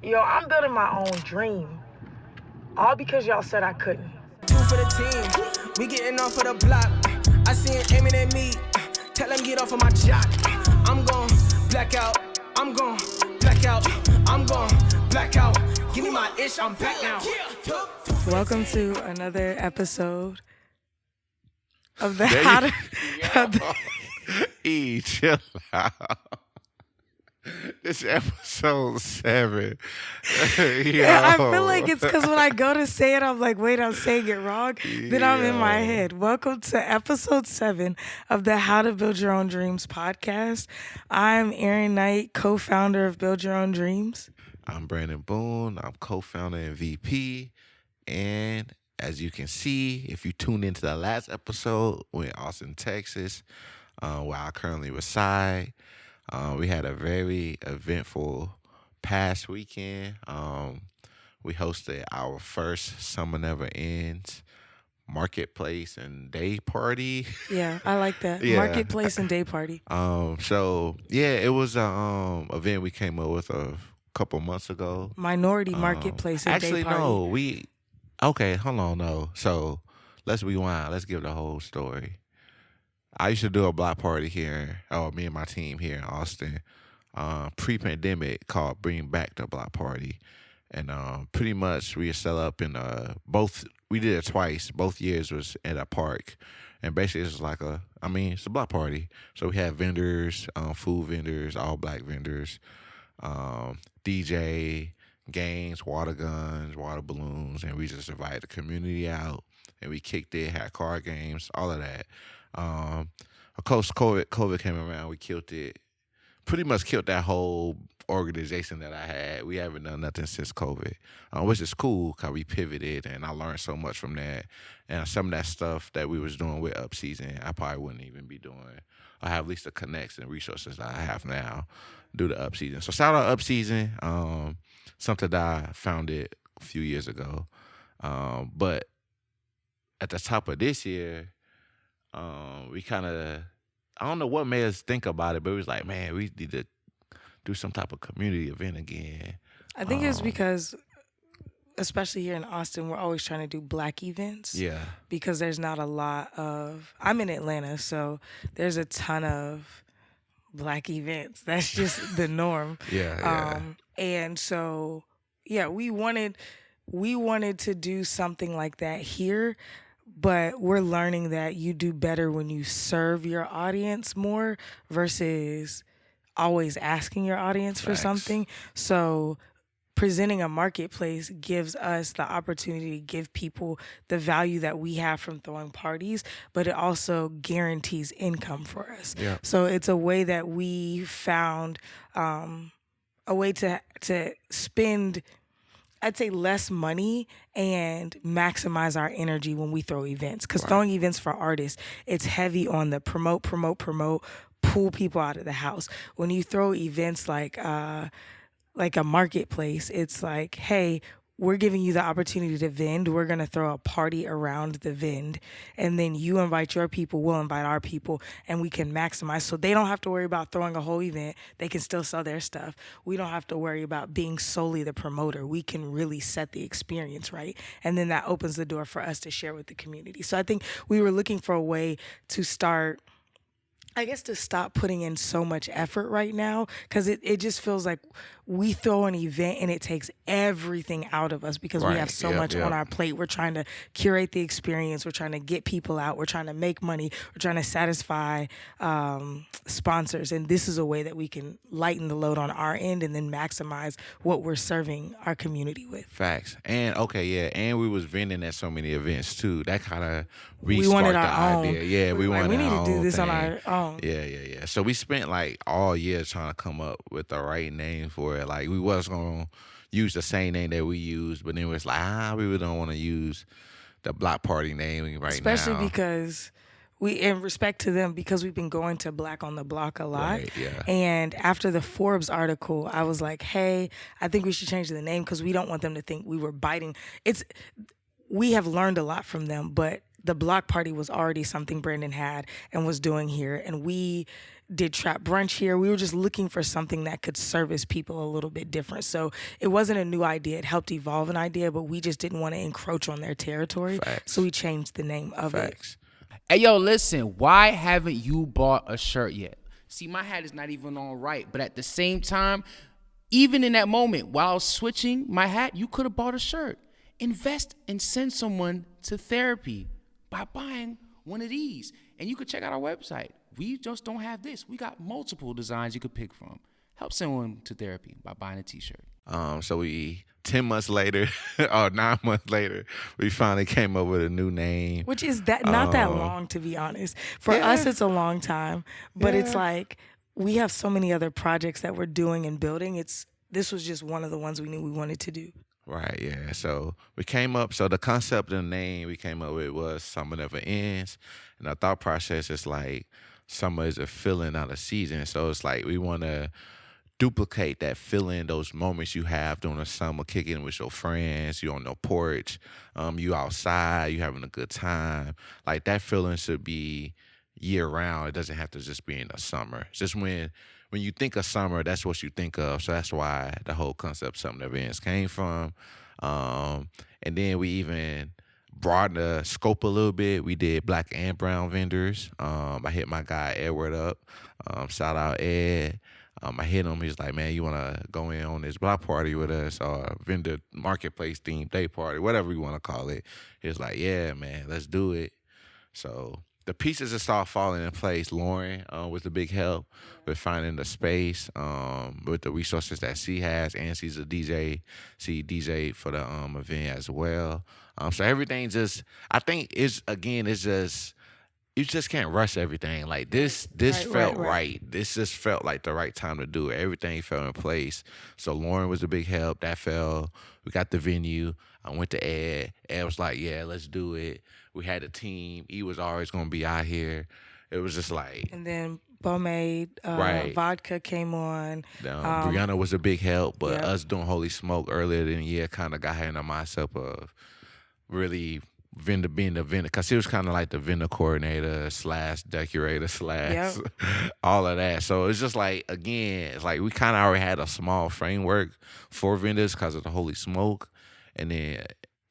Yo, I'm building my own dream. All because y'all said I couldn't. Two for the team, we getting off of the block. I see him aiming at me, tell him get off of my jock. I'm gon' black out, I'm gon' black out, I'm gon' black out. Give me my ish, I'm back now. Welcome to another episode of the There How you to... E, chill out. This episode 7. I feel like it's because when I go to say it, I'm like, wait, I'm saying it wrong. Then I'm in my head. Welcome to episode 7 of the How to Build Your Own Dreams podcast. I'm Erin Knight, co-founder of Build Your Own Dreams. I'm Brandon Boone. I'm co-founder and VP. And as you can see, if you tuned into the last episode, we're in Austin, Texas, where I currently reside. We had a very eventful past weekend. We hosted our first Summer Never Ends marketplace and day party. Yeah, I like that. Yeah. Marketplace and day party. It was a event we came up with a couple months ago. Minority marketplace and day party. Hold on, no. So let's rewind. Let's give the whole story. I used to do a block party here, me and my team here in Austin, pre-pandemic, called Bring Back the Block Party. And pretty much we set up in we did it twice. Both years was at a park. And basically it's like it's a block party. So we had vendors, food vendors, all black vendors, DJ, games, water guns, water balloons, and we just invited the community out and we kicked it, had card games, all of that. Of course, COVID came around. We killed it. Pretty much killed that whole organization that I had. We haven't done nothing since COVID, which is cool because we pivoted and I learned so much from that. And some of that stuff that we was doing with Upseason, I probably wouldn't even be doing. I have at least the connects and resources that I have now due to Upseason. So shout out Upseason, something that I founded a few years ago. But at the top of this year, we kind of, I don't know what made us think about it, but it was like, man, we need to do some type of community event again. I think it's because, especially here in Austin, we're always trying to do black events. Yeah. Because there's not a lot of, I'm in Atlanta, so there's a ton of black events. That's just the norm. Yeah. And so, yeah, we wanted to do something like that here. But we're learning that you do better when you serve your audience more versus always asking your audience for something. So presenting a marketplace gives us the opportunity to give people the value that we have from throwing parties, but it also guarantees income for us. Yeah. So it's a way that we found a way to spend, I'd say, less money and maximize our energy when we throw events. Because throwing events for artists, it's heavy on the promote, pull people out of the house. When you throw events like a marketplace, it's like, hey, we're giving you the opportunity to vend. We're going to throw a party around the vend. And then you invite your people, we'll invite our people, and we can maximize. So they don't have to worry about throwing a whole event. They can still sell their stuff. We don't have to worry about being solely the promoter. We can really set the experience, right? And then that opens the door for us to share with the community. So I think we were looking for a way to start, I guess, to stop putting in so much effort right now, because it just feels like we throw an event and it takes everything out of us because we have so much on our plate. We're trying to curate the experience. We're trying to get people out. We're trying to make money. We're trying to satisfy sponsors. And this is a way that we can lighten the load on our end and then maximize what we're serving our community with. Facts. And and we was vending at so many events too. That kind of We wanted our the own. idea. Yeah, we wanted we need our to do own this thing. on our own. Yeah. So we spent like all year trying to come up with the right name for it. Like we was gonna use the same name that we used, but then it was like, we really don't want to use the block party name right now. Especially because in respect to them, because we've been going to Black on the Block a lot. Right, yeah. And after the Forbes article, I was like, hey, I think we should change the name because we don't want them to think we were biting. We have learned a lot from them, but the block party was already something Brandon had and was doing here. And we did trap brunch here. We were just looking for something that could service people a little bit different. So it wasn't a new idea. It helped evolve an idea, but we just didn't want to encroach on their territory. So Facts. we changed the name of it. Facts. Hey, yo, listen, why haven't you bought a shirt yet? See, my hat is not even on right, but at the same time, even in that moment, while switching my hat, you could have bought a shirt. Invest and send someone to therapy by buying one of these. And you could check out our website. We just don't have this. We got multiple designs you could pick from. Help someone to therapy by buying a t-shirt. So we 10 months later or 9 months later, we finally came up with a new name. Which is that not that long, to be honest. For Yeah. us, it's a long time, but it's Yeah. like we have so many other projects that we're doing and building. This was just one of the ones we knew we wanted to do. Right, yeah. So we came up, so the concept of the name we came up with was Summer Never Ends. And our thought process is like summer is a feeling, not a season. So it's like we want to duplicate that feeling, those moments you have during the summer, kicking with your friends, you on the porch, you outside, you having a good time. Like that feeling should be year round. It doesn't have to just be in the summer. It's just when you think of summer, that's what you think of. So that's why the whole concept Summer Never Ends came from. And then we even broadened the scope a little bit. We did black and brown vendors. I hit my guy Edward up. Shout out Ed. I hit him. He's like, man, you want to go in on this block party with us or vendor marketplace themed day party, whatever you want to call it. He was like, yeah, man, let's do it. So the pieces just start falling in place. Lauren was a big help with finding the space, with the resources that she has, and she's a DJ. She DJ for the event as well. So everything just, I think it's just, you just can't rush everything. Like this felt right. This just felt like the right time to do it. Everything fell in place. So Lauren was a big help. That fell. We got the venue. I went to Ed. Ed was like, yeah, let's do it. We had a team. He was always going to be out here. It was just like. And then Pomade, Right. Vodka came on. Brianna was a big help, but Yep. us doing Holy Smoke earlier in the year kind of got her in the mindset of really being the vendor, because he was kind of like the vendor coordinator / decorator / Yep. all of that. So it's just like, again, it's like we kind of already had a small framework for vendors because of the Holy Smoke. And then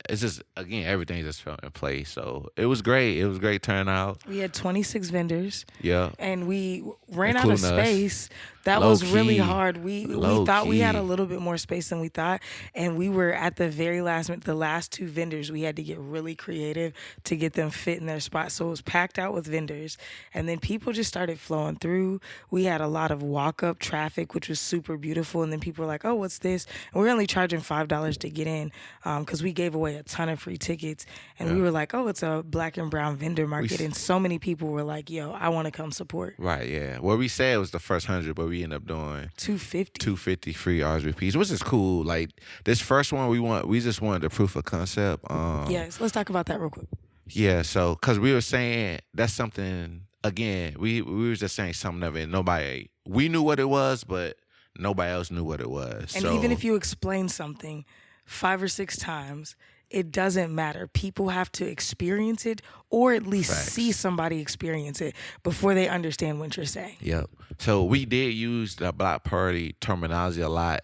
it's just, again, everything just fell in place. So it was great. It was a great turnout. We had 26 vendors. Yeah. And we ran out of Including us. space. That Low was really key. hard. We Low thought we had key. a little bit more space than we thought. And we were at the very last minute, the last two vendors, we had to get really creative to get them fit in their spot. So it was packed out with vendors. And then people just started flowing through. We had a lot of walk-up traffic, which was super beautiful. And then people were like, oh, what's this? And we're only charging $5 to get in because we gave away a ton of free tickets. And we were like, oh, it's a black and brown vendor market. And so many people were like, yo, I want to come support. Right, yeah. What we said was the first 100, but we ended up doing 250. 250 free RSVPs, which is cool. Like this first one, we just wanted the proof of concept. Yes, let's talk about that real quick. Yeah, so because we were saying that's something, again, we were just saying something of it. We knew what it was, but nobody else knew what it was. And so, even if you explain something 5 or 6 times, it doesn't matter. People have to experience it or at least Facts. see somebody experience it before they understand what you're saying. Yep. So we did use the block party terminology a lot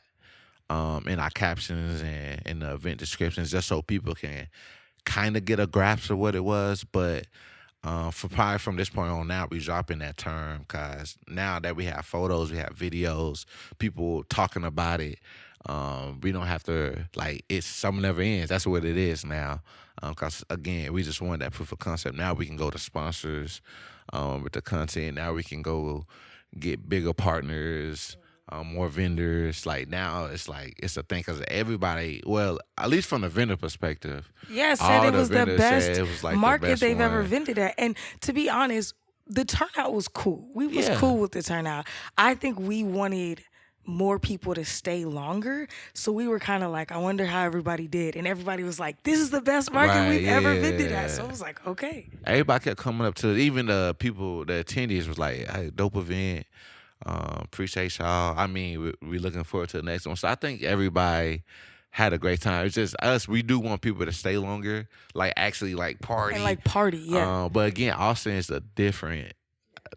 in our captions and in the event descriptions, just so people can kind of get a grasp of what it was. But for probably from this point on now, we dropping that term because now that we have photos, we have videos, people talking about it. We don't have to, like, it's Summer Never Ends. That's what it is now. Because, again, we just want that proof of concept. Now we can go to sponsors with the content. Now we can go get bigger partners, more vendors. Like, now it's like, it's a thing because everybody, well, at least from the vendor perspective. Yeah, all said it the was the vendors best said it was, like, the market best they've ever one. vended at. And to be honest, the turnout was cool. We was Yeah. cool with the turnout. I think we wanted more people to stay longer. So we were kind of like, I wonder how everybody did. And everybody was like, this is the best market Right, we've ever vended yeah. at. So I was like, okay. Everybody kept coming up to it. Even the people, the attendees was like, hey, dope event. Appreciate y'all. I mean, we looking forward to the next one. So I think everybody had a great time. It's just us. We do want people to stay longer, like actually like party. And like party, yeah. But again, Austin is a different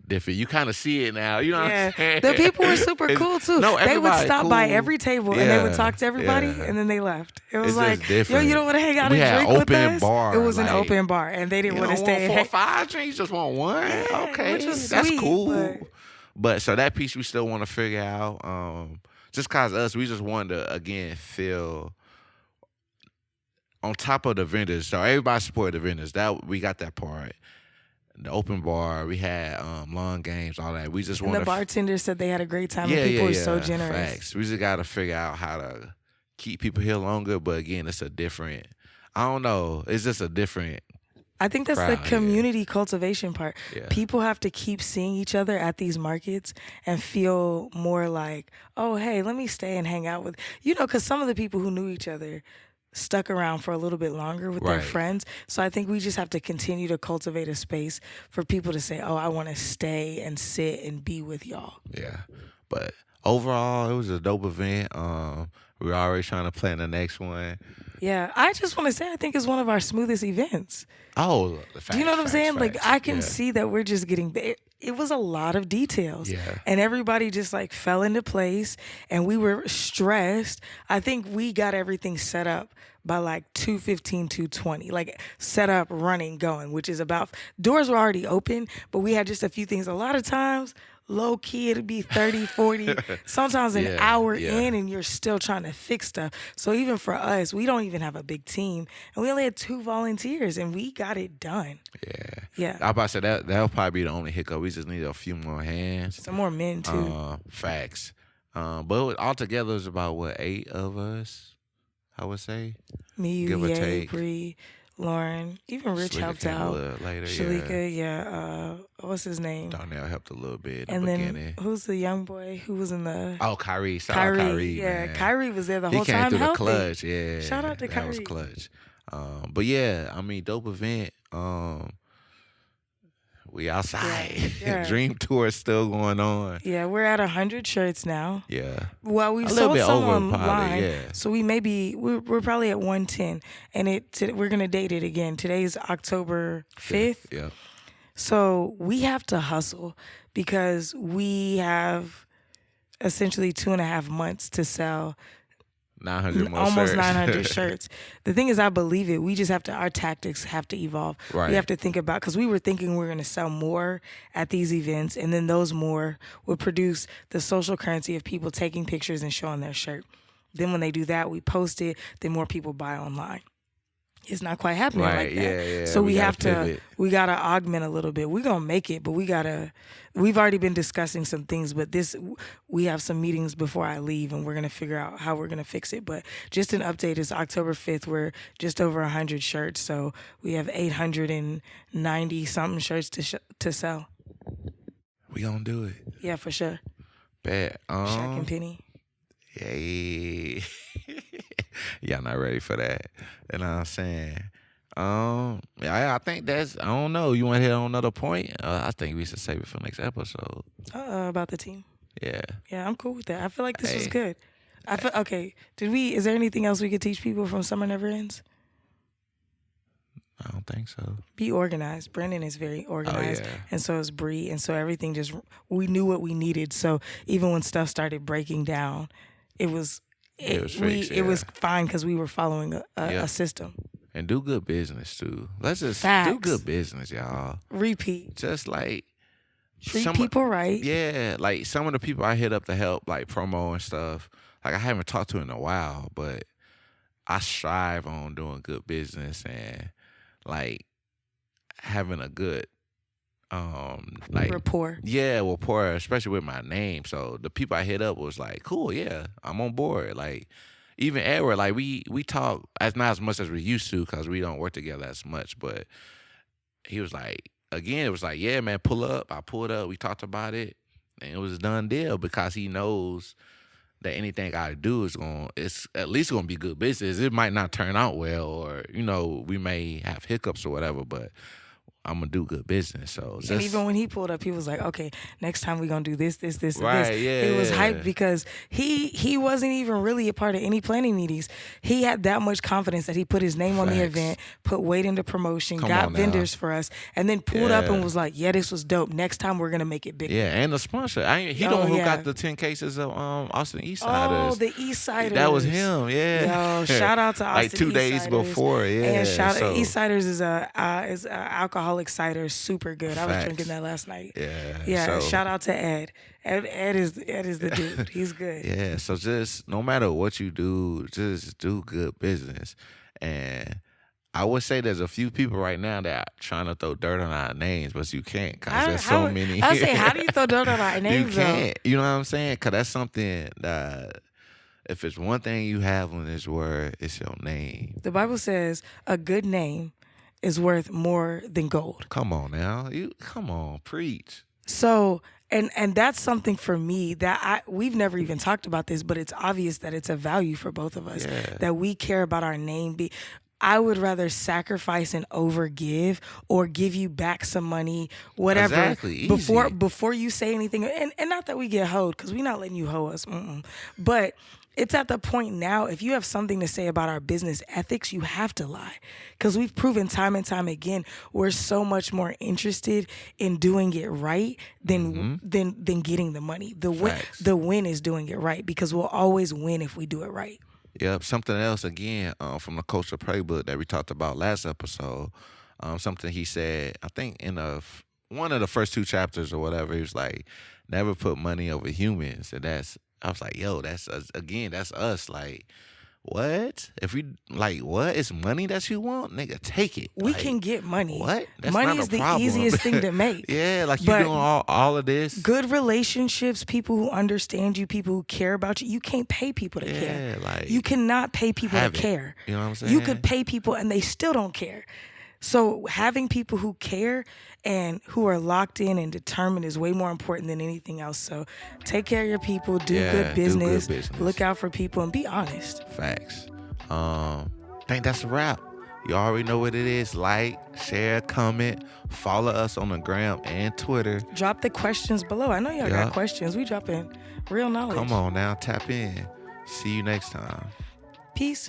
different. You kind of see it now. You know what I'm saying? The people were super It's- cool too. No, They would everybody stop by cool. every table and they would talk to everybody, and then they left. It was It's like, just different. yo, you don't want to hang out We and had drink with open us? bar, It was an like, open bar, and they didn't You want to don't stay. want 4 or 5 drinks, just want one. Yeah, Okay, which was that's sweet, cool. But so that piece we still want to figure out. Just cause us, we just wanted to again feel on top of the vendors. So everybody supported the vendors. That we got that part. The open bar, we had long games, all that. We just And want the bartender said they had a great time, and people were so generous. Facts. We just got to figure out how to keep people here longer. But again, it's a different. I don't know. It's just a different. I think that's crowd, the community cultivation part. Yeah. People have to keep seeing each other at these markets and feel more like, oh, hey, let me stay and hang out with, because some of the people who knew each other stuck around for a little bit longer with their Right. friends. So I think we just have to continue to cultivate a space for people to say, oh, I want to stay and sit and be with y'all. Yeah. But overall, it was a dope event. We're already trying to plan the next one. Yeah, I just want to say I think it's one of our smoothest events. Oh, Do you know what I'm saying? Like, I can Yeah. see that we're just getting it was a lot of details. Yeah. And everybody just like fell into place, and we were stressed. I think we got everything set up by like 2:15, 2:20, like set up, running, going, which is about, doors were already open, but we had just a few things. A lot of times, low key, it'd be 30, 40, sometimes an hour in, and you're still trying to fix stuff. So even for us, we don't even have a big team, and we only had 2 volunteers, and we got it done. Yeah. I was about to say that'll probably be the only hiccup. We just need a few more hands. Some more men too. Facts. But altogether, it's about 8 of us, I would say. Me, you, give or Ye, take. Bree, Lauren, even Rich Shalika helped came a out. little later, Shalika, what's his name? Darnell helped a little bit in And the then beginning. who's the young boy who was in the Oh, Kyrie. Shout out Kyrie, yeah, man. Kyrie was there the He whole came time through the helping. clutch, yeah. Shout out to That was Kyrie. clutch. But yeah, I mean, dope event. We outside. Yeah. Dream tour is still going on. Yeah, we're at 100 shirts now. Yeah. Well, we've A little sold bit some over online, probably, yeah. so we're probably at 110, and we're gonna date it again. Today's October 5th, Yeah. so we have to hustle because we have essentially 2.5 months to sell 900 more almost shirts. 900 shirts. The thing is, I believe it. We just have to, our tactics have to evolve. Right. We have to think about, because we were thinking we were going to sell more at these events, and then those more would produce the social currency of people taking pictures and showing their shirt. Then when they do that, we post it, then more people buy online. It's not quite happening Right, like that. yeah. So We we gotta have to, pivot. we got to augment a little bit. We're going to make it, but we've already been discussing some things, but we have some meetings before I leave, and we're going to figure out how we're going to fix it. But just an update, is October 5th, we're just over 100 shirts. So we have 890 something shirts to sell. We gonna do it. Yeah, for sure. Bet. Shaq and Penny. Yay. Y'all not ready for that. You know what I'm saying? I think that's, I don't know. You want to hit on another point? I think we should save it for next episode. About the team. Yeah. Yeah, I'm cool with that. I feel like this was Hey. good. Okay. Is there anything else we could teach people from Summer Never Ends? I don't think so. Be organized. Brandon is very organized, yeah. and so is Bree, and so everything we knew what we needed. So even when stuff started breaking down, it was fixed, it was fine because we were following a system. And do good business too. Let's just do Facts. good business, y'all. Repeat. Just like Treat people right. Yeah, like some of the people I hit up to help, like promo and stuff, like I haven't talked to in a while, but I strive on doing good business and like having a good like Rapport. Yeah, rapport, especially with my name. So the people I hit up was like, cool, yeah, I'm on board. Like even Edward, like we talk not as much as we used to because we don't work together as much, but he was like, again, it was like, yeah, man, pull up. I pulled up. We talked about it, and it was a done deal because he knows that anything I do it's at least gonna be good business. It might not turn out well, or we may have hiccups or whatever, but I'm gonna do good business. So And even when he pulled up, he was like, "Okay, next time we're gonna do this, and this." Right, yeah, He was yeah. hyped because he wasn't even really a part of any planning meetings. He had that much confidence that he put his name on the Facts. event, put weight into promotion, Come got on now. vendors for us, and then pulled up and Yeah. was like, "Yeah, this was dope. Next time we're gonna make it bigger." Yeah, and the sponsor. He the Oh, one who yeah. got the 10 cases of Austin Eastsiders. Oh, the Eastsiders. That was him. Yeah. Yo, shout out to Austin like 2 days Eastsiders. before. Yeah. And shout out so, Eastsiders is a alcoholic cider, super good. I was Facts. drinking that last night. Yeah. Yeah, So, shout out to Ed. Ed is the dude. He's good. Yeah. So just no matter what you do, just do good business. And I would say there's a few people right now that are trying to throw dirt on our names, but you can't because there's so many. I say, how do you throw dirt on our names? You can't. You know what I'm saying? Because that's something that if it's one thing you have on this word, it's your name. The Bible says a good name is worth more than gold. Come on now. Come on, preach. So, and that's something for me that we've never even talked about this, but it's obvious that it's a value for both of us, that we care about our name. I would rather sacrifice and overgive or give you back some money, whatever, Exactly, easy. before you say anything. And not that we get hoed, because we're not letting you hoe us. But it's at the point now, if you have something to say about our business ethics, you have to lie. Because we've proven time and time again, we're so much more interested in doing it right than getting the money. Facts. The win is doing it right, because we'll always win if we do it right. Yep. Something else again from the Culture Playbook that we talked about last episode. Something he said, I think in one of the first 2 chapters or whatever, he was like, never put money over humans. And I was like, yo, that's us. Again, that's us. Like, what? If we like, what? It's money that you want, nigga? Take it. We Like, can get money. What? That's Money not is a the problem. easiest thing to make. Yeah, like you But doing all of this. good relationships, people who understand you, people who care about you. You can't pay people to care. Yeah, like, You cannot pay people to have it. care. You know what I'm saying? You could pay people and they still don't care. So having people who care and who are locked in and determined is way more important than anything else. So take care of your people, do good business, look out for people, and be honest. Facts. I think that's a wrap. You already know what it is. Like, share, comment, follow us on the gram and Twitter. Drop the questions below. I know y'all got questions. We dropping real knowledge. Come on now, tap in. See you next time. Peace.